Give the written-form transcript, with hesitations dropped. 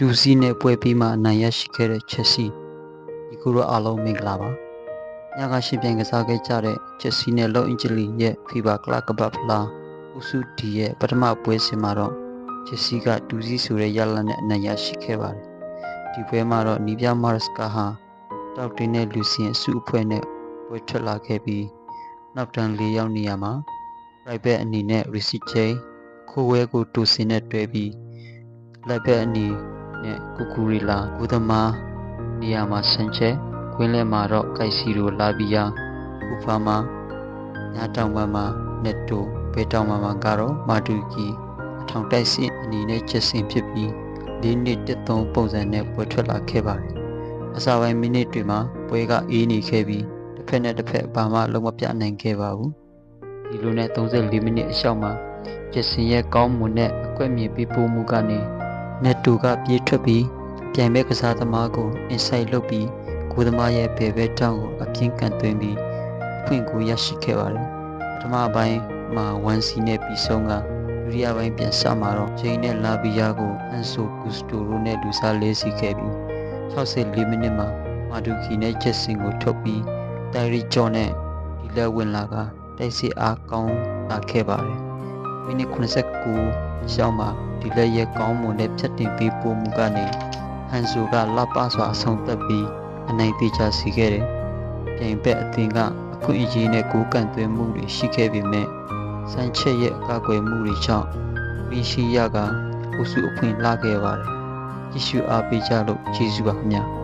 ဒူစီနဲ့ပွဲပြီးမှနိုင်ရရှိခဲ့တဲ့ချက်စီဒီခုတော့အားလုံးမင်္ဂလာပါညကရှင်ပြန်ကစားခဲ့ကြတဲ့ချက်စီနဲ့လော့အင်ဂျလီရဲ့ဖီဘာကလပ်ကပတ်ဖလားဥစုဒီရဲ့ပထမပွဲစဉ်မှာတော့ချက်စီကဒူစီဆိုတဲ့ရလနဲ့အနိုင်ရရှိခဲ့ပါတယ်ဒီပွဲမှာတော့နီးပြမာရက်စကာဟာတောက်တင်းနဲ့လူစီရဲ့အစုအဖွဲ့နဲ့ပွဲထွက်လာခဲ့ပြီးနောက်တန်း၄ယောက်နေရာမှာရိုက်ဘက်အနေနဲ့ရီစီချေခိုးဝဲကိုတူစင်နဲ့တွဲပြီးလိုက်ဘက်အနေနဲ့ကူကူရီလာဂူသမားနေရာမှာဆန်ချက်ခွင်းလဲမှာတော့ကိုက်စီရိုလာဘီယာကူဖာမာညာတောင်ပံမှာနက်တိုဘေတောင်ပံမှာကတော့မာတူကီအထောင်တိုက်စစ်အနေနဲ့ချက်စင်ဖြစ်ပြီး၄နှစ်1-3ပုံစံနဲ့ပွဲထွက်လာခဲ့ပါတယ်အစာပိုင်းမိနစ်တွေမှာပွဲကအေးနေခဲ့ပြီးတစ်ဖက်နဲ့တစ်ဖက်ဘာမှလုံးမပြနိုင်ခဲ့ပါဘူးဒီလိုနဲ့34မိနစ်အလျှောက်မှာချက်စင်ရဲ့ကောင်းမွန်တဲ့အကွက်မြင်ပြီးပို့မှုကနေနက်တိုကပြေးထွက်ပြီးပြိုင်ပွဲကစားသမားကို inside လုပ်ပြီးကိုသမားရဲ့ဘယ်ဘက်တောင်းကိုအပြင်းကန်သွင်းပြီးအဖွင့်ကိုရရှိခဲ့ပါတယ်ပထမပိုင်းမှာ1-0နဲ့ပြီးဆုံးကဒုတိယပိုင်းပြန်စမှာတော့ဂျိန်းနဲ့လာဘီယာကိုအန်ဆိုဂူစတိုရိုနဲ့လူစားလဲစီခဲ့ပြီး64မိနစ်မှာမာဒူကီနဲ့ချက်စင်ကိုထုတ်ပြီးတိုင်ရီဂျော်နဲ့ဒီလက်ဝင်လာကတိုက်စစ်အားကောင်းလာခဲ့ပါတယ်မိနစ်89ရှောင်းမှာဒီလက်ရဲ့ကောင်းမွန်တဲ့ဖြတ်တင်ပေးပို့မှုကနေဟန်ဆိုကလှပစွာအဆုံးသတ်ပြီးအနိုင်ပေးချစီခဲ့တယ်။ပြိုင်ဘက်အသင်းကအခွင့်အရေးနဲ့ကိုးကန်သွင်းမှုတွေရှိခဲ့ပေမဲ့စန်ချက်ရဲ့အကာအကွယ်မှုတွေကြောင့်မီရှိယာကအုပ်စုအဖွင့်လာခဲ့ပါတယ်။ယေရှုအားပေးကြလို့ယေရှုပါခင်ဗျာ။